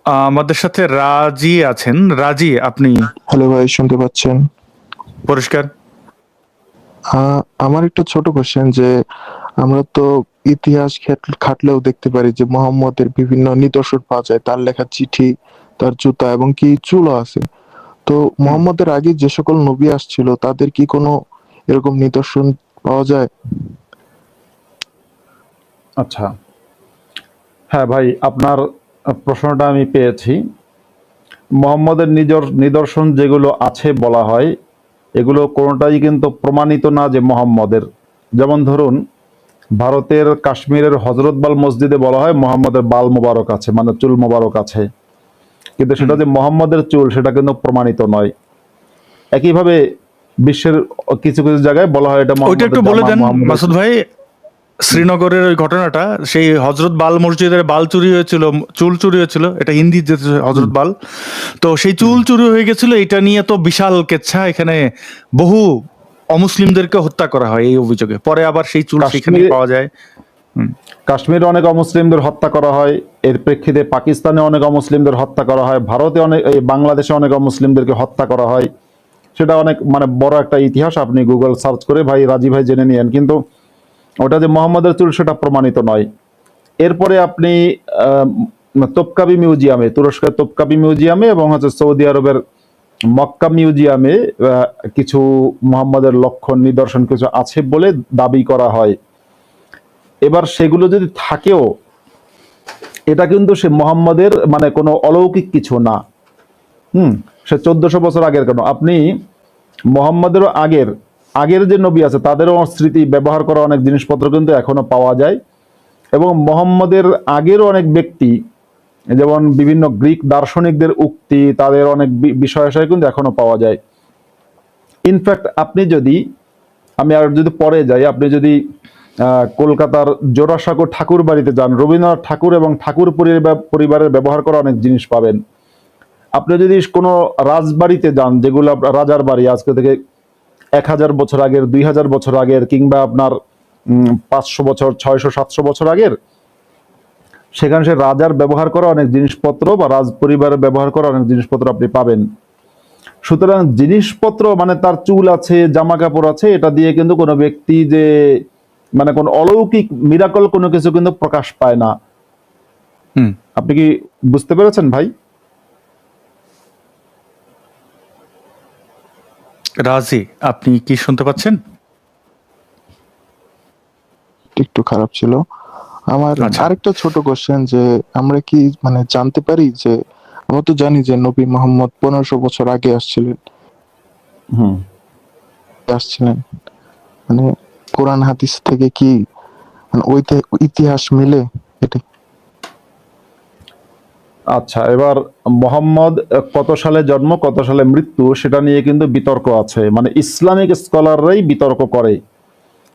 আমাদের সাথে রাজি আছেন। রাজি, আপনি হ্যালো ভাই, শুনতে পাচ্ছেন? পরিষ্কার? আমার একটা ছোট কোশ্চেন যে আমরা তো ইতিহাস খাটলেও দেখতে পারি যে মোহাম্মদের বিভিন্ন নিদর্শন পাওয়া যায়, তার লেখা চিঠি, তার জুতা এবং কি চুলও আছে। তো হুম, মোহাম্মদের আগে যে সকল নবী আসছিল তাদের কি কোনো এরকম নিদর্শন পাওয়া যায়? আচ্ছা। হ্যাঁ ভাই, আপনার প্রশ্নটা আমি পেয়েছি। মোহাম্মদের নিদর্শন যেগুলো আছে বলা হয়, এগুলো কোনোটাই কিন্তু প্রমাণিত না যে মোহাম্মদের। যেমন ধরুন, ভারতের কাশ্মীরের হজরতবাল মসজিদে বলা হয় মোহাম্মদের বাল মোবারক আছে, মানে চুল মোবারক আছে, কিন্তু হুম। সেটা যে মোহাম্মদের চুল সেটা কিন্তু প্রমাণিত নয়। একইভাবে বিশ্বের কিছু কিছু জায়গায় বলা হয় এটা ওইটা একটু মোহাম্মদের বলে জামা, দেন মোহাম্মদের। মাসুদ ভাই। শ্রীনগরের ওই ঘটনাটা, সেই হজরত বাল মসজিদের বাল চুরি হয়েছিল, চুল চুরি হয়েছিল, এটা হিন্দি যে হুম, হজরত বাল। তো সেই হুম। চুল চুরি হয়ে গেছিল, এটা নিয়ে তো বিশাল কেচ্ছা। এখানে বহু অমুসলিমদেরকে হত্যা করা হয় এই অভিযোগে। পরে আবার সেই চুল সেখানেই কাশ্মীরে পাওয়া যায়। হুম। কাশ্মীরে অনেক অমুসলিমদের হত্যা করা হয়। এর প্রেক্ষিতে পাকিস্তানে অনেক অমুসলিমদের হত্যা করা হয়, ভারতে অনেক, এই বাংলাদেশে অনেক অমুসলিমদেরকে হত্যা করা হয়। সেটা অনেক মানে বড় একটা ইতিহাস, আপনি গুগল সার্চ করে ভাই রাজি ভাই জেনে নিয়েন। কিন্তু ওটা যে মোহাম্মদের চুল সেটা প্রমাণিত নয়। এরপরে আপনি আহ, তোপকাবি মিউজিয়ামে, তুরস্কের তোপকাবি মিউজিয়ামে এবং হচ্ছে সৌদি আরবের মক্কা মিউজিয়ামে কিছু মোহাম্মদের লক্ষণ নিদর্শন কিছু আছে বলে দাবি করা হয়। এবার সেগুলো যদি থাকেও, এটা কিন্তু সে মোহাম্মদের মানে কোনো অলৌকিক কিছু না। হুম। সে 1400 বছর আগের কেন, আপনি মোহাম্মদেরও আগের আগের যে নবী আছে তাদেরও স্মৃতি ব্যবহার করা অনেক জিনিসপত্র কিন্তু এখনো পাওয়া যায়। এবং মোহাম্মদের আগেরও অনেক ব্যক্তি, যেমন বিভিন্ন গ্রিক দার্শনিকদের উক্তি, তাদের অনেক বিষয় আশয় কিন্তু এখনো পাওয়া যায়। ইনফ্যাক্ট আপনি যদি, আমি আর যদি পরে যাই, আপনি যদি কলকাতার জোড়াসাঁকো ঠাকুর বাড়িতে যান, রবীন্দ্রনাথ ঠাকুর এবং ঠাকুর পরিবারের ব্যবহার করা অনেক জিনিস পাবেন। আপনি যদি কোনো রাজবাড়িতে যান, যেগুলো রাজার বাড়ি আজকে থেকে 1000 বছর আগের, 2000 বছর আগের, কিংবা আপনার 500 বছর, 600 700 বছর আগের, সেখানে সে রাজার ব্যবহার করা অনেক জিনিসপত্র বা রাজ পরিবারের ব্যবহার করা অনেক জিনিসপত্র আপনি পাবেন। সুতরাং জিনিসপত্র মানে তার চুল আছে, জামা কাপড় আছে, এটা দিয়ে কিন্তু কোনো ব্যক্তি যে মানে কোন অলৌকিক মিরাকল কোনো কিছু কিন্তু প্রকাশ পায় না। হুম। আপনি কি বুঝতে পেরেছেন ভাই? রাজি, আপনি কি শুনতে পাচ্ছেন? একটু খারাপ ছিল। আমার আচ্ছা। আরেকটা ছোট কোশ্চেন যে আমরা কি মানে জানতে পারি যে আমরা তো জানি যে নবী মোহাম্মদ 1500 বছর আগে হুম। আসছিলেন, মানে কোরআন হাদিস থেকে কি মানে ইতিহাস মিলে এটা? আচ্ছা, এবার মোহাম্মদ কত সালে জন্ম কত সালে মৃত্যু সেটা নিয়ে কিন্তু বিতর্ক আছে, মানে ইসলামিক স্কলাররাই বিতর্ক করে।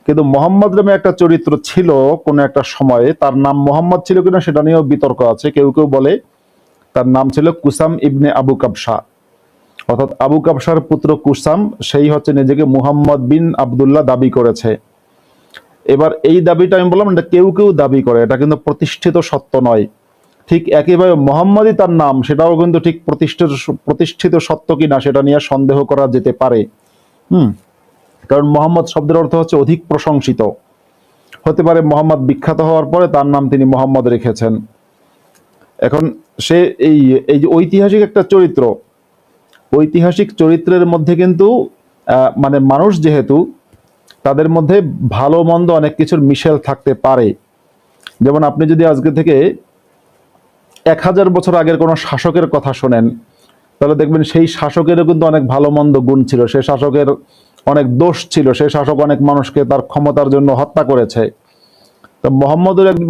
কিন্তু মোহাম্মদ নামে একটা চরিত্র ছিল কোন একটা সময়ে, তার নাম মোহাম্মদ ছিল কিনা সেটা নিয়েও বিতর্ক আছে। কেউ কেউ বলে তার নাম ছিল কুসাম ইবনে আবু কাবসা, অর্থাৎ আবু কাবসার পুত্র কুসাম, সেই হচ্ছে নিজেকে মুহাম্মদ বিন আবদুল্লাহ দাবি করেছে। এবার এই দাবিটা আমি বললাম, এটা কেউ কেউ দাবি করে, এটা কিন্তু প্রতিষ্ঠিত সত্য নয়। ঠিক একইভাবে মোহাম্মদই তার নাম, সেটাও কিন্তু ঠিক প্রতিষ্ঠিত সত্য কিনা সেটা নিয়ে সন্দেহ করা যেতে পারে। হুম। কারণ মোহাম্মদ শব্দের অর্থ হচ্ছে অধিক প্রশংসিত। হতে পারে মোহাম্মদ বিখ্যাত হওয়ার পরে তার নাম তিনি মোহাম্মদ রেখেছেন। এখন সে এই এই যে ঐতিহাসিক একটা চরিত্র, ঐতিহাসিক চরিত্রের মধ্যে কিন্তু মানে মানুষ যেহেতু, তাদের মধ্যে ভালো মন্দ অনেক কিছুর মিশেল থাকতে পারে। যেমন আপনি যদি আজকে থেকে 1000 বছর আগের কোনো শাসকের কথা শোনেন, তাহলে দেখবেন সেই শাসকেরও কিন্তু অনেক ভালো মন্দ গুণ ছিল, সে শাসকের অনেক দোষ ছিল, সে শাসক অনেক মানুষকে তার ক্ষমতার জন্য হত্যা করেছে। তো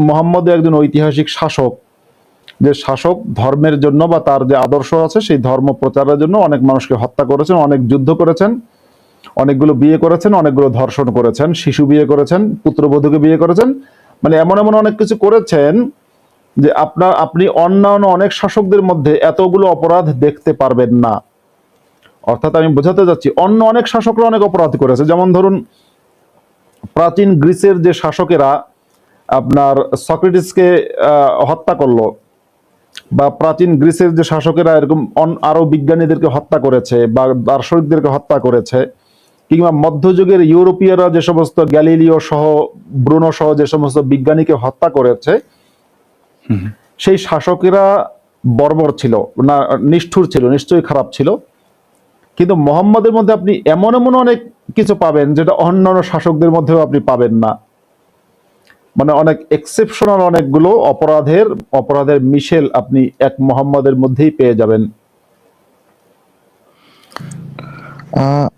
মোহাম্মদ একজন ঐতিহাসিক শাসক, যে শাসক ধর্মের জন্য বা তার যে আদর্শ আছে সেই ধর্ম প্রচারের জন্য অনেক মানুষকে হত্যা করেছেন, অনেক যুদ্ধ করেছেন, অনেকগুলো বিয়ে করেছেন, অনেকগুলো ধর্ষণ করেছেন, শিশু বিয়ে করেছেন, পুত্রবধূকে বিয়ে করেছেন, মানে এমন এমন অনেক কিছু করেছেন যে আপনি অন্যান্য অনেক শাসকদের মধ্যে এতগুলো অপরাধ দেখতে পারবেন না। অর্থাৎ আমি বোঝাতে যাচ্ছি, অন্য অনেক শাসকরা অনেক অপরাধ করেছে। যেমন ধরুন, প্রাচীন গ্রিসের যে শাসকেরা আপনার সক্রেটিসকে হত্যা করলো, বা প্রাচীন গ্রিসের যে শাসকেরা এরকম আরো বিজ্ঞানীদেরকে হত্যা করেছে বা দার্শনিকদেরকে হত্যা করেছে, কিংবা মধ্যযুগের ইউরোপীয়রা যে সমস্ত গ্যালিলিও সহ ব্রুনো সহ যে সমস্ত বিজ্ঞানীকে হত্যা করেছে, সেই শাসকেরা বর্বর ছিল না, নিষ্ঠুর ছিল, নিশ্চয়ই খারাপ ছিল। কিন্তু মোহাম্মদের মধ্যে আপনি এমন এমন অনেক কিছু পাবেন যেটা অন্যান্য শাসকদের মধ্যেও আপনি পাবেন না। মানে অনেক এক্সেপশনাল অনেকগুলো অপরাধের মিশেল আপনি এক মোহাম্মদের মধ্যেই পেয়ে যাবেন।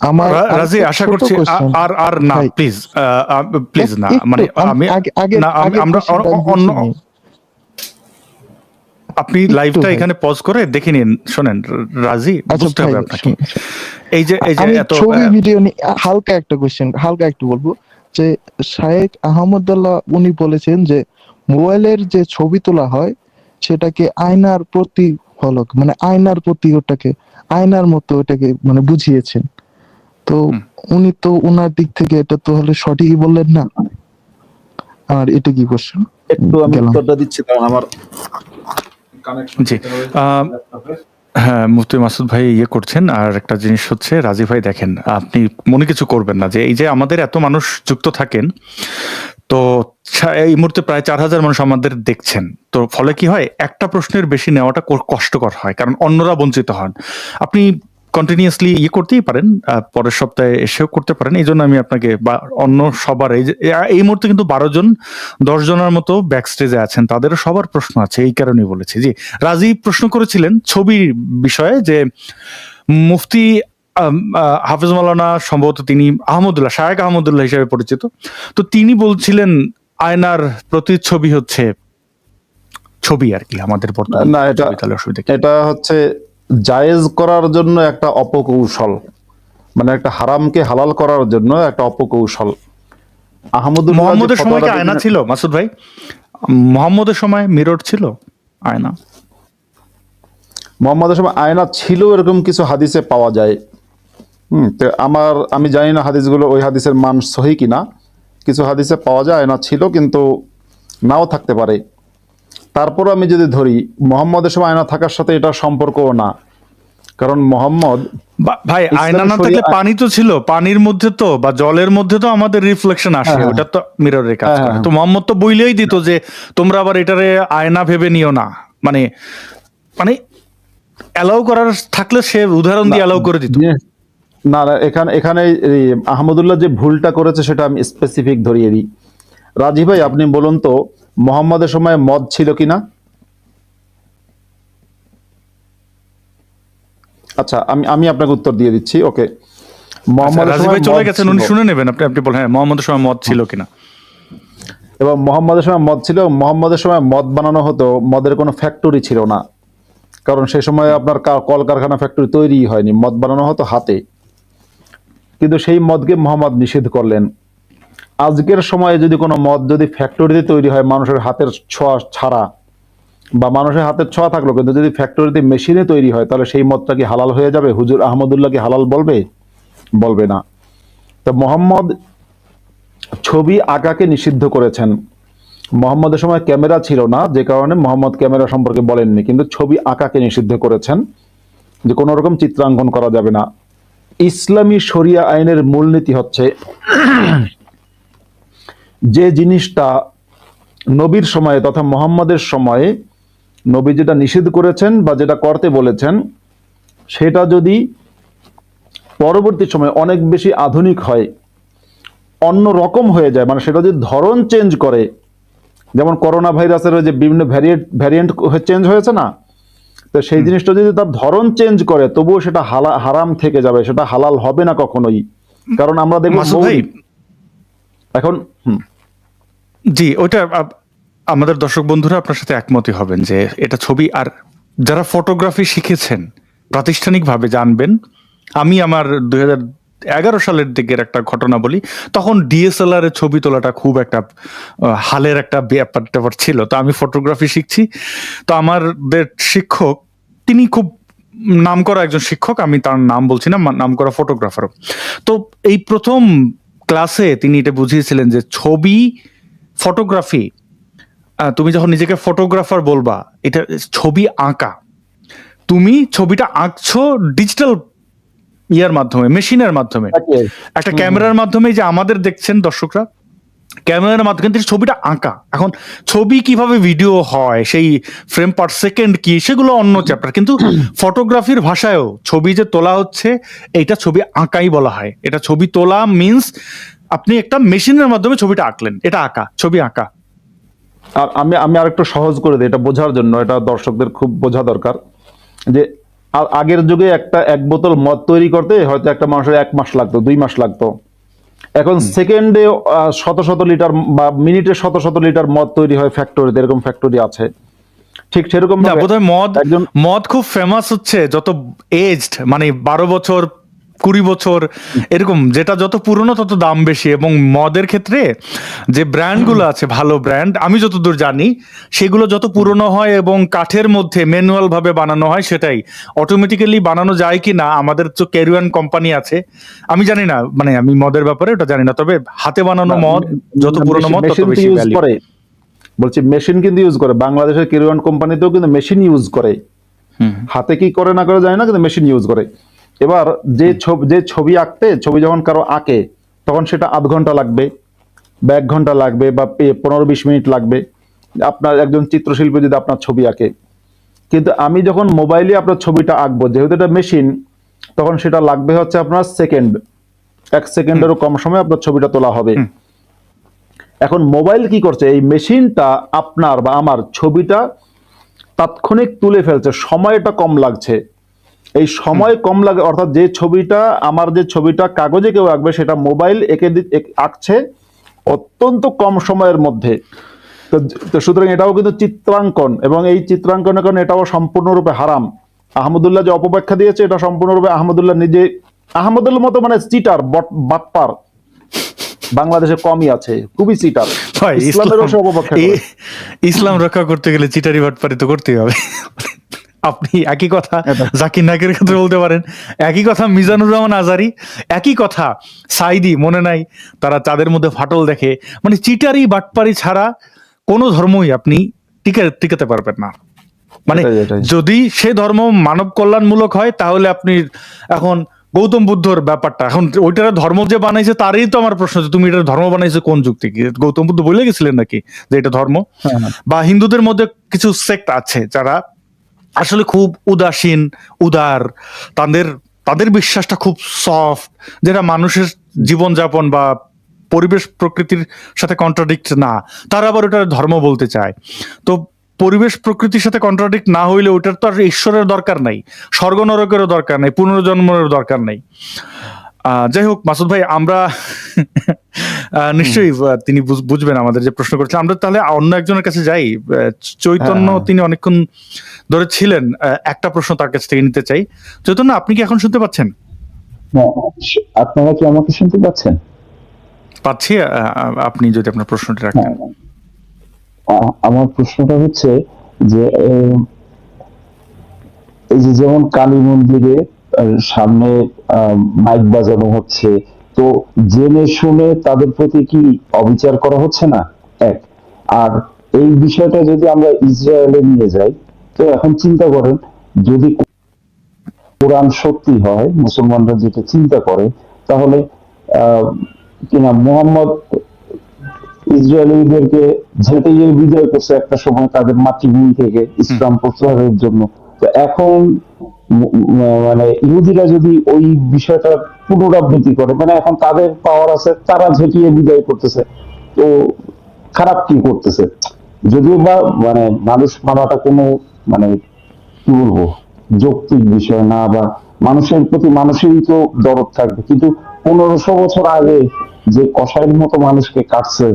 আমার রাজি, আরেকটা আশা ছোট করছি কোশ্চেন আর না, ভাই। প্লিজ প্লিজ না, একটু মানে আমি আগে আগে না আগের আমরা কোশ্চেনটা আমি অন্য, বুঝিনি। আপনি একটু লাইভটা ভাই। এখানে পজ করে দেখে নিন। শোনেন রাজি, আচ্ছা বুঝতে ভাই, হবে আপনাকে। শুনুন। এই যে আমি এত ছবি ভিডিও নিয়ে হালকা একটা কোশ্চেন, হালকা একটু বলবো যে শায়েখ আহমদুল্লাহ উনি বলেছেন যে মোবাইলের যে ছবি তোলা হয় সেটাকে আয়নার প্রতিফলক, মানে আয়নার প্রতি ওটাকে আয়নার মতো ওটাকে মানে বুঝিয়েছেন। তো উনি তো ওনার দিক থেকে এটা তো হলে সঠিকই বললেন না। আর এটা কি কোশ্চেন একটু আমি গেলাম। উত্তরটা দিচ্ছি, কারণ আমার জি হ্যাঁ, মুফতি মাসুদ ভাই ইয়ে করছেন। আর একটা জিনিস হচ্ছে রাজি ভাই, দেখেন আপনি মনে কিছু করবেন না যে এই যে আমাদের এত মানুষ যুক্ত থাকেন, তো এই মুহূর্তে প্রায় 4000 মানুষ আমাদের দেখছেন। তো ফলে কি হয়, একটা প্রশ্নের বেশি নেওয়াটা কষ্টকর হয়, কারণ অন্যরা বঞ্চিত হন। আপনি কন্টিনিউয়াসলি ইয়ে করতেই পারেন, পরের সপ্তাহে এসেও করতে পারেন। এই জন্য আমি আপনাকে বা অন্য সবার এই মুহূর্তে কিন্তু 12 জন 10 জনের মতো ব্যাক স্টেজে আছেন, তাদেরও সবার প্রশ্ন আছে, এই কারণেই বলেছি। জি, রাজি প্রশ্ন করেছিলেন ছবির বিষয়ে যে মুফতি হাফেজ মাওলানা, সম্ভবত তিনি আহমদুল্লাহ, শায়েখ আহমদুল্লাহ হিসেবে পরিচিত, তো তিনি বলছিলেন আয়নার প্রতিচ্ছবি হচ্ছে ছবি আর কি আমাদের বর্তমান না, এটা ছবি। তাহলে অসুবিধা কি? এটা হচ্ছে জায়েজ করার জন্য একটা অপকৌশল, মানে একটা হারামকে হালাল করার জন্য একটা অপকৌশল। আহমদুল্লাহ যে মোহাম্মদের সময় কি ফতোয়াটা আয়না দিলেন- ছিল মাসুদ ভাই? মোহাম্মদের সময় মিরর ছিল, আয়না? মুহাম্মদের সময় আয়না ছিল এরকম কিছু হাদিসে পাওয়া যায়। তো আমি জানি না হাদিসগুলো ওই হাদিসের মান সহি কিনা। কিছু হাদিসে পাওয়া যায় আয়না ছিল, কিন্তু নাও থাকতে পারে। তারপর আমি যদি ধরি মুহাম্মদের সময় আয়না থাকার সাথে এটা সম্পর্কও না, কারণ মুহাম্মদ ভাই আয়না না থাকলে পানি তো ছিল, পানির মধ্যে তো বা জলের মধ্যে তো আমাদের রিফ্লেকশন আসে, হ্যাঁ, ওটা তো মিররের কাজ হ্যাঁ, করে। হ্যাঁ। তো মোহাম্মদ তো বইলেই দিত যে তোমরা আবার এটারে আয়না ভেবে নিও না, মানে মানে অ্যালাউ করার থাকলে সে উদাহরণ দিয়ে অ্যালাউ করে দিত। না না, এখানে এই আহমদুল্লাহ যে ভুলটা করেছে সেটা আমি স্পেসিফিক ধরিয়ে দিই। রাজি ভাই, আপনি বলুন তো মুহাম্মদের সময় মদ ছিল কিনা? আচ্ছা, আমি আপনাকে উত্তর দিয়ে দিচ্ছি। ওকে, মুহাম্মদের রাজি সময় ভাই চলে মদ গেছেন, ছিল। উনি শুনে নেবেন। আপনি বলেন হ্যাঁ, মোহাম্মদের সময় মদ ছিল কিনা। এবং মুহাম্মদের সময় মদ ছিল। মুহাম্মদের সময় মদ বানানো হতো, মদের কোনো ফ্যাক্টরি ছিল না, কারণ সেই সময় আপনার কলকারখানা ফ্যাক্টরি তৈরি হয়নি, মদ বানানো হতো হাতে। কিন্তু সেই মদকে মুহাম্মদ নিষেধ করলেন। আজকের সময়ে যদি কোনো মদ যদি ফ্যাক্টরিতে তৈরি হয় মানুষের হাতের ছোঁয়া ছাড়া, বা মানুষের হাতের ছোঁয়া থাকলো কিন্তু যদি ফ্যাক্টরিতে মেশিনে তৈরি হয়, তাহলে সেই মদটা কি হালাল হয়ে যাবে? হুজুর আহমদুল্লাহ কি হালাল বলবে? বলবে না। তো মুহাম্মদ ছবি আঁকাকে নিষিদ্ধ করেছেন। মুহাম্মদের সময় ক্যামেরা ছিল না, যে কারণে মুহাম্মদ ক্যামেরা সম্পর্কে বলেননি, কিন্তু ছবি আঁকাকে নিষিদ্ধ করেছেন, যে কোনো রকম চিত্রাঙ্কন করা যাবে না। ইসলামী শরিয়া আইনের মূলনীতি হচ্ছে যে জিনিসটা নবীর সময়ে তথা মুহাম্মদের সময়ে নবী যেটা নিষেধ করেছেন বা যেটা করতে বলেছেন, সেটা যদি পরবর্তী সময়ে অনেক বেশি আধুনিক হয়, অন্য রকম হয়ে যায়, মানে সেটা যদি ধরন চেঞ্জ করে, যেমন করোনা ভাইরাসের যে বিভিন্ন ভ্যারিয়েন্ট চেঞ্জ হয়েছে না, তো সেই জিনিসটা যদি তার ধরন চেঞ্জ করে, তবুও সেটা হারাম থেকে যাবে, সেটা হালাল হবে না কখনোই। কারণ আমরা দেখব মাসুদ ভাই, এখন জি ওইটা আমাদের দর্শক বন্ধুরা আপনার সাথে একমতই হবেন যে এটা ছবি। আর যারা ফটোগ্রাফি শিখেছেন প্রাতিষ্ঠানিকভাবে জানবেন, আমি আমার 2011 সালের দিকের একটা ঘটনা বলি। তখন ডিএসএলআর এর ছবি তোলাটা খুব একটা হালের একটা ব্যাপার ছিল। তো আমি ফটোগ্রাফি শিখছি, তো আমাদের শিক্ষক, তিনি খুব নামকরা একজন শিক্ষক, আমি তার নাম বলছি না, নামকরা ফটোগ্রাফার। তো এই প্রথম ক্লাসে তিনি এটা বুঝিয়েছিলেন যে ছবি ফটোগ্রাফি তুমি যখন নিজেকে ফটোগ্রাফার বলবা, এটা ছবি আঁকা, তুমি ছবিটা আঁকছো ডিজিটাল ইয়ার মাধ্যমে, মেশিনের মাধ্যমে, একটা ক্যামেরার মাধ্যমে, যে আমাদের দেখছেন দর্শকরা, ক্যামেরার মাধ্যমে কিন্তু ছবিটা আঁকা। এখন ছবি কিভাবে ভিডিও হয়, সেই ফ্রেম পার সেকেন্ড কি, সেগুলো অন্য চ্যাপ্টার, কিন্তু ফটোগ্রাফির ভাষায়ও ছবি যে তোলা হচ্ছে এইটা ছবি আঁকাই বলা হয়। এটা ছবি তোলা মিন্স আপনি একটা মেশিনের মাধ্যমে ছবিটা আঁকলেন, এটা আঁকা, ছবি আঁকা। আর আমি আরেকটু সহজ করে দিই এটা বোঝার জন্য, এটা দর্শকদের খুব বোঝা দরকার, যে আগের যুগে এক বোতল মদ তৈরি করতে হয়তো একটা মানুষের 1 মাস লাগতো, 2 মাস লাগতো। এখন সেকেন্ডে শত শত লিটার বা মিনিটে শত শত লিটার মদ তৈরি হয় ফ্যাক্টরিতে, এরকম ফ্যাক্টরি আছে। ঠিক সেরকম বোধহয় মদ খুব ফেমাস হচ্ছে যত এজড, মানে 12 বছর 20 বছর এরকম, যেটা যত পুরনো তত দাম বেশি। এবং মদের ক্ষেত্রে যে ব্র্যান্ডগুলো আছে, ভালো ব্র্যান্ড, আমি যতদূর জানি, সেগুলো যত পুরনো হয় এবং কাঠের মধ্যে ম্যানুয়াল ভাবে বানানো হয়, সেটাই অটোমেটিক্যালি বানানো যায় কি না। আমাদের তো ক্যারিয়ান কোম্পানি আছে, আমি জানি না, মানে আমি মদের ব্যাপারে ওটা জানি না, তবে হাতে বানানো মদ যত পুরনো মদ তত বেশি ভ্যালু। বলছি মেশিন কিন্তু ইউজ করে, বাংলাদেশের কেরিয়ান কোম্পানিতেও কিন্তু মেশিন ইউজ করে, হাতে কি করে না করে যায় না, কিন্তু মেশিন ইউজ করে। এবার যে ছবি আঁকতে, ছবি যখন কারো আঁকে তখন সেটা 0.5 ঘন্টা লাগবে বা 1 ঘন্টা লাগবে বা 15-20 মিনিট লাগবে, আপনার একজন চিত্রশিল্পী যদি আপনার ছবি আঁকে। কিন্তু আমি যখন মোবাইলে আপনার ছবিটা আঁকবো, যেহেতু এটা মেশিন, তখন সেটা লাগবে হচ্ছে আপনার সেকেন্ড, 1 সেকেন্ডেরও কম সময় আপনার ছবিটা তোলা হবে। এখন মোবাইল কি করছে, এই মেশিনটা আপনার বা আমার ছবিটা তাৎক্ষণিক তুলে ফেলছে, সময়টা কম লাগছে। এই সময় কম লাগে, অর্থাৎ আমার যে ছবিটা কাগজে কেউ আঁকবে, সেটা মোবাইল আঁকছে অত্যন্ত কম সময়ের মধ্যে। তো সুতরাং এটাও কিন্তু চিত্রাঙ্কন, এবং এই চিত্রাঙ্কনের কারণে এটাও সম্পূর্ণরূপে হারাম। আহমদুল্লাহ যে অপব্যাখ্যা দিয়েছে, এটা সম্পূর্ণরূপে আহমদুল্লাহ নিজে, আহমদুল্লাহর মতো মানে চিটার, বাটপার বাংলাদেশে কমই আছে, খুবই চিটার। ইসলাম রক্ষা করতে গেলে চিটারি বাটপারি তো করতেই হবে। আপনি একই কথা জাকির নায়কের ক্ষেত্রে বলতে পারেন, একই কথা মিজানুর রহমান আজারি, একই কথা সাইদি, মনে নাই, তারা তাদের মধ্যে ফাটল দেখে। মানে চিটারি বাটপারি ছাড়া কোনো ধর্মই আপনি টিকাতে পারবেন না। মানে যদি সে ধর্ম মানব কল্যাণমূলক হয়, তাহলে আপনি এখন গৌতম বুদ্ধর ব্যাপারটা, এখন ওইটার ধর্ম যে বানাইছে তারই তো আমার প্রশ্ন, তুমি এটা ধর্ম বানাইছে কোন যুক্তি? গৌতম বুদ্ধ বলে গেছিলেন নাকি যে এটা ধর্ম? বা হিন্দুদের মধ্যে কিছু সেক্ট আছে যারা আসলে খুব উদাসীন, উদার, তাদের বিশ্বাসটা খুব সফট, যেটা মানুষের জীবনযাপন বা পরিবেশ প্রকৃতির সাথে কন্ট্রাডিক্ট না, তারা আবার ওটা ধর্ম বলতে চায়। তো পরিবেশ প্রকৃতির সাথে কন্ট্রাডিক্ট না হইলে ওটার তো আর ঈশ্বরের দরকার নাই, স্বর্গ নরকেরও দরকার নাই, পুনর্জন্মের দরকার নাই। যাই হোক মাসুদ ভাই, আমরা নিশ্চয়ই তিনি বুঝবেন আমাদের যে প্রশ্ন করছেন। আমরা তাহলে অন্য একজনের কাছে যাই, চৈতন্য, তিনি অনেকক্ষণ ধরে ছিলেন, একটা প্রশ্ন তার কাছ থেকে নিতে চাই। চৈতন্য, আপনি কি এখন শুনতে পাচ্ছেন? আপনারা কি আমাকে শুনতে পাচ্ছেন? পাচ্ছি, আপনি যদি আপনার প্রশ্নটা রাখেন। আমার প্রশ্নটা হচ্ছে যে এই যে যেমন কালী মন্দিরে সামনে মাইক বাজানো হচ্ছে, তো জেনে শুনে তাদের প্রতি কি অবিচার করা হচ্ছে না? এক। আর এই বিষয়টা যদি আমরা ইসরায়েলে নিয়ে যাই, তো এখন চিন্তা করেন, যদি কোরআন সত্যি হয়, মুসলমানরা যেটা চিন্তা করে, তাহলে কিনা মোহাম্মদ ইসরায়েলিদেরকে যেতে গিয়ে বিজয় করছে একটা সময় তাদের মাতৃভূমি থেকে ইসলাম প্রচারের জন্য। তো এখন মানে ইহুদিরা যদি ওই বিষয়টা পুনরাবৃত্তি করে, মানে এখন তাদের পাওয়ার আছে, তারা ঝেঁটিয়ে বিজয় করতেছে, তো খারাপ কি করতেছে? যদিও বা মানে মানুষ মারাটা কোনো মানে কি বলবো যৌক্তিক বিষয় না, বা মানুষের প্রতি মানুষেরই তো দরদ থাকবে, কিন্তু 1500 বছর আগে যে কসাইয়ের মতো মানুষকে কাটছে,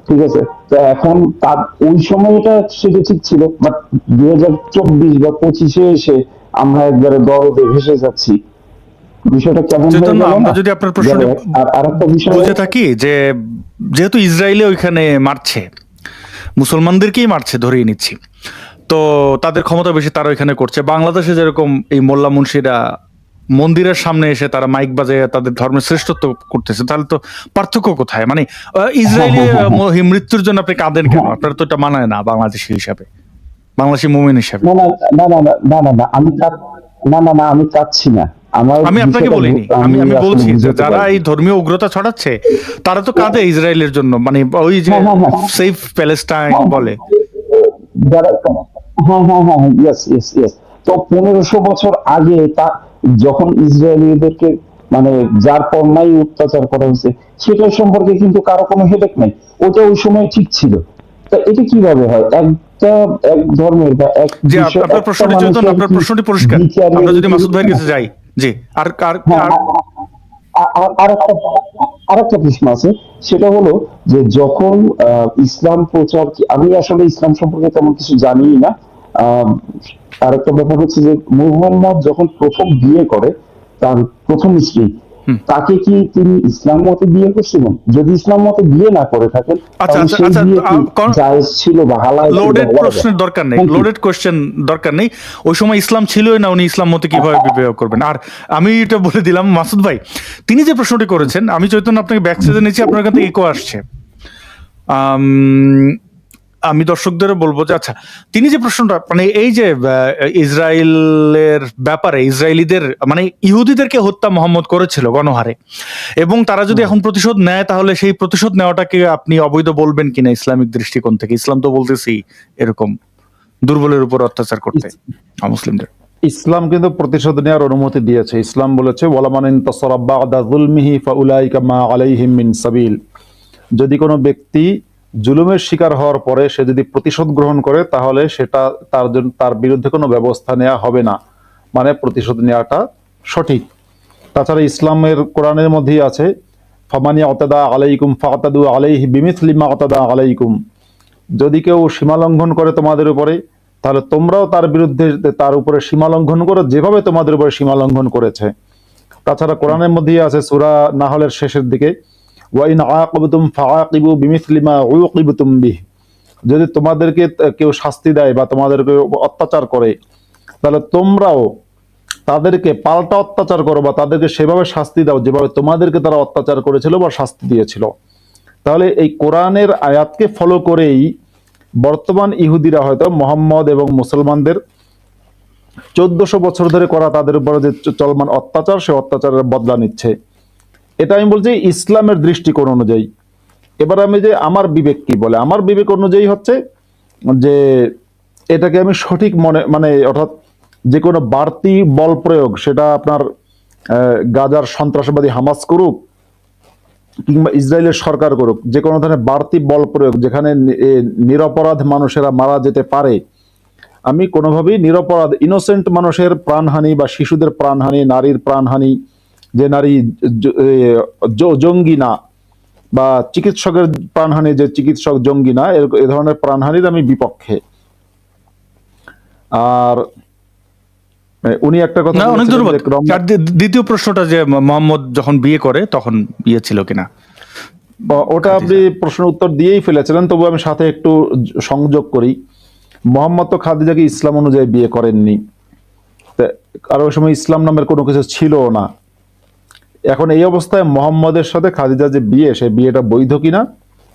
ঠিক আছে, তো এখন তার ওই সময়টা সেটা ঠিক ছিল, বাট 2024 বা 25-এ এসে আমরা একবারে দরদে ভেসে যাচ্ছি। বিষয়টা কেমন হয়ে গেল? আমরা যদি আপনার প্রশ্নটা আরেকটা বিষয় বুঝে থাকি, যে যেহেতু ইসরায়েলে ওইখানে মারছে, মুসলমানদেরকেই মারছে ধরেই নিচ্ছি, তো তাদের ক্ষমতা বেশি, তারা ওইখানে করছে। বাংলাদেশে যেরকম এই মোল্লা মুন্সিরা মন্দিরের সামনে এসে তারা মাইক বাজায় তাদের ধর্মের শ্রেষ্ঠত্ব করতেছে, তাহলে তো পার্থক্য কোথায়? মানে ইসরায়েলি মৃত্যুর জন্য আপনি কাঁদেন কেন? আপনার তো এটা মানায় না বাংলাদেশি হিসাবে, বাংলাদেশি মুমিন হিসাবে। না না না না না না না না আমি না আমি কাঁদছি না। আমার আমি আপনাকে বিষয়টা বলিনি, আমি আমি আসলে বলছি যে বুঝতে যারা পারছি। এই ধর্মীয় উগ্রতা ছড়াচ্ছে তারা তো কাঁদে ইসরায়েলের জন্য, মানে ওই যে হ্যাঁ হ্যাঁ হ্যাঁ সেফ প্যালেস্টাইন বলে। যারা ইয়েস ইয়েস ইয়েস। তো 1500 বছর আগে যখন ইসরায়েলিদেরকে মানে যার পণ্যায় অত্যাচার করা হয়েছে সেটার সম্পর্কে কিন্তু কারো কোনো হেডেক নাই, ওটা ওই সময় ঠিক ছিল। তো এটা কিভাবে হয়? এক ধর্মের বা এক জি, বিষয় আপনার একটা প্রশ্নটি চৈতন্য, মানুষের আপনার কি প্রশ্নটি পরিষ্কার। বিচারের আমরা যদি মাসুদ ভাইয়ের কাছে যাই, জি, আর আর হ্যাঁ আর আরেকটা প্রশ্ন আছে, সেটা হলো যে যখন ইসলাম প্রচার আমি আসলে ইসলাম সম্পর্কে তেমন কিছু জানি না। আহ, আরেকটা ব্যাপার হচ্ছে যে মুহাম্মদ যখন প্রথম বিয়ে করে তার প্রথম স্ত্রী, হুম। তাকে কি তিনি ইসলাম মতে বিয়ে করছিলেন? যদি ইসলাম মতে বিয়ে না করে থাকেন আচ্ছা তাহলে আচ্ছা সেই আচ্ছা, বিয়ে কি জায়েজ ছিল বা হালাল ছিল লোডেড বলা যায়? প্রশ্নের দরকার নেই, Thank you. লোডেড কোশ্চেন দরকার নেই। ওই সময় ইসলাম ছিলই না, উনি ইসলাম মতে কিভাবে বিবাহ করবেন? আর আমি এটা বলে দিলাম মাসুদ ভাই, তিনি যে প্রশ্নটি করেছেন, আমি চৈতন্য আপনাকে ব্যাক স্টেজে নিয়েছি, আপনার কাছে ইকো আসছে। আম, আমি দর্শকদেরও বলবো যে আচ্ছা, তিনি যে প্রশ্নটা, মানে এই যে ইসরায়েলের ব্যাপারে, ইসরায়েলিদের মানে ইহুদিদেরকে হত্যা মোহাম্মদ করেছিল গণহারে, এবং তারা যদি এখন প্রতিশোধ নেয় তাহলে সেই প্রতিশোধ নেওয়াটাকে আপনি অবৈধ বলবেন কিনা ইসলামিক দৃষ্টিকোণ থেকে? ইসলাম তো বলতেছি এরকম দুর্বলের উপর অত্যাচার করতে মুসলিমদের। ইসলাম কিন্তু প্রতিশোধ নেওয়ার অনুমতি দিয়েছে। ইসলাম বলেছে ওয়ালামান ইনতাসারা বা'দা যুলমিহি ফাউলাইকা মা আলাইহিম মিন সাবিল। যদি কোনো ব্যক্তি জুলুমের শিকার হওয়ার পরে সে যদি প্রতিশোধ গ্রহণ করে তাহলে সেটা তার জন্য তার বিরুদ্ধে কোনো ব্যবস্থা নেওয়া হবে না, মানে প্রতিশোধ নেওয়াটা সঠিক। তাছাড়া ইসলামের কোরআনের মধ্যেই আছে ফামানি আতাদা আলাইকুম ফাতাদু আলাইহি বিমিসলি মা আতাদা আলাইকুম। যদি কেউ সীমা লঙ্ঘন করে তোমাদের উপরে তাহলে তোমরাও তার বিরুদ্ধে তার উপরে সীমা লঙ্ঘন করো যেভাবে তোমাদের উপরে সীমা লঙ্ঘন করেছে। তাছাড়া কোরআনের মধ্যেই আছে সূরা নাহলের শেষের দিকে ওয়া ইন আকাবতুম ফাআকিবু বিমিসলি মা উকিবতুম বিহি। যদি তোমাদেরকে কেউ শাস্তি দেয় বা তোমাদেরকে অত্যাচার করে তাহলে তোমরাও তাদেরকে পাল্টা অত্যাচার করো বা তাদেরকে সেভাবে শাস্তি দাও যেভাবে তোমাদেরকে তারা অত্যাচার করেছিল বা শাস্তি দিয়েছিল। তাহলে এই কোরআনের আয়াতকে ফলো করেই বর্তমান ইহুদিরা হয়তো মোহাম্মদ এবং মুসলমানদের 1400 বছর ধরে করা তাদের উপরে যে চলমান অত্যাচার সে অত্যাচারের বদলা নিচ্ছে। এটা আমি বলছি ইসলামের দৃষ্টিকোণ অনুযায়ী। এবার আমি যে আমার বিবেক কি বলে, আমার বিবেক অনুযায়ী হচ্ছে যে এটাকে আমি সঠিক মানে অর্থাৎ যে কোনো বাড়তি বল প্রয়োগ, সেটা আপনার গাজার সন্ত্রাসবাদী হামাস করুক কিংবা ইসরায়েলের সরকার করুক, যে কোনো ধরনের বাড়তি বল প্রয়োগ যেখানে নিরপরাধ মানুষেরা মারা যেতে পারে, আমি কোনোভাবেই নিরপরাধ ইনোসেন্ট মানুষের প্রাণহানি বা শিশুদের প্রাণহানি, নারীর প্রাণহানি, যে নারী জঙ্গি না বা চিকিৎসকের প্রাণহানি যে চিকিৎসক জঙ্গি না, এ ধরনের প্রাণহানির আমি বিপক্ষে। আর উনি একটা কথা না, অনেক বলেছিলেন ধন্যবাদ। যে আর দ্বিতীয় প্রশ্নটা যে মোহাম্মদ যখন বিয়ে করে তখন বিয়ে ছিল কিনা, ওটা আপনি প্রশ্নের উত্তর দিয়েই ফেলেছিলেন, তবু আমি সাথে একটু সংযোগ করি। মোহাম্মদ তো খাদিজাকে ইসলাম অনুযায়ী বিয়ে করেননি, আর ওই সময় ইসলাম নামের কোনো কিছু ছিল না। এখন এই অবস্থায় মোহাম্মদের সাথে খাদিজা যে বিয়ে, সে বিয়েটা বৈধ কিনা,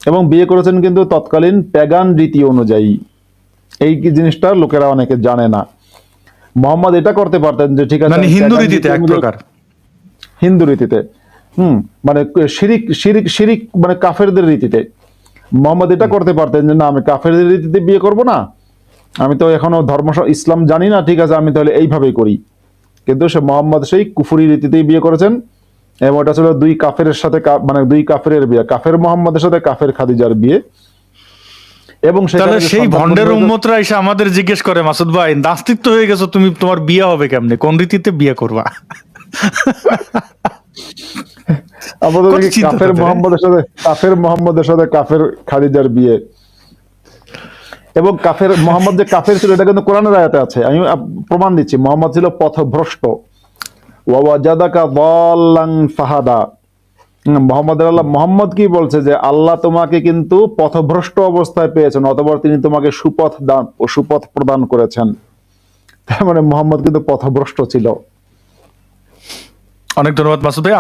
এবং বিয়ে করেছেন কিন্তু তৎকালীন প্যাগান রীতি অনুযায়ী, এই কি জিনিসটা লোকেরা অনেকে জানে না। মোহাম্মদ এটা করতে পারতেন যে ঠিক আছে মানে হিন্দু প্যাগান রীতিতে রীতি এক অনুযায়ী, প্রকার। হিন্দু রীতিতে, মানে শিরিক শিরিক শিরিক মানে কাফেরদের রীতিতে মোহাম্মদ এটা করতে পারতেন যে না, আমি কাফেরদের রীতিতে বিয়ে করব না, আমি তো এখনো ইসলাম জানি না, ঠিক আছে আমি তাহলে এইভাবেই করি। কিন্তু সে মোহাম্মদ সেই কুফরি রীতিতেই বিয়ে করেছেন, এবং ওটা ছিল দুই কাফেরের সাথে মানে দুই কাফেরের বিয়ে, কাফের মোহাম্মদের সাথে কাফের খাদিজার বিয়ে। এবং তাহলে সেই ভন্ডের উম্মতরা এসে আমাদের জিজ্ঞেস করে, মাসুদ ভাই নাস্তিক তো হয়ে গেছো তুমি, তোমার বিয়ে হবে কেমনে, কোন রীতিতে বিয়ে করবা? আমাদের কাফের মোহাম্মদের সাথে কাফের খাদিজার বিয়ে, এবং কাফের মোহাম্মদ যে কাফের ছিল এটা কিন্তু কোরআনের আয়াতে আছে, আমি প্রমাণ দিচ্ছি। মোহাম্মদ ছিল পথভ্রষ্ট, ওয়াজাদাকা দাল্লান ফাহাদা। মোহাম্মদ কি বলছে যে আল্লাহ তোমাকে কিন্তু পথভ্রষ্ট অবস্থায় পেয়েছেন, অতঃপর তিনি তোমাকে সুপথ প্রদান করেছেন। তার মানে মোহাম্মদ কিন্তু পথভ্রষ্ট ছিল। অনেক ধন্যবাদ মাসুদ ভাই।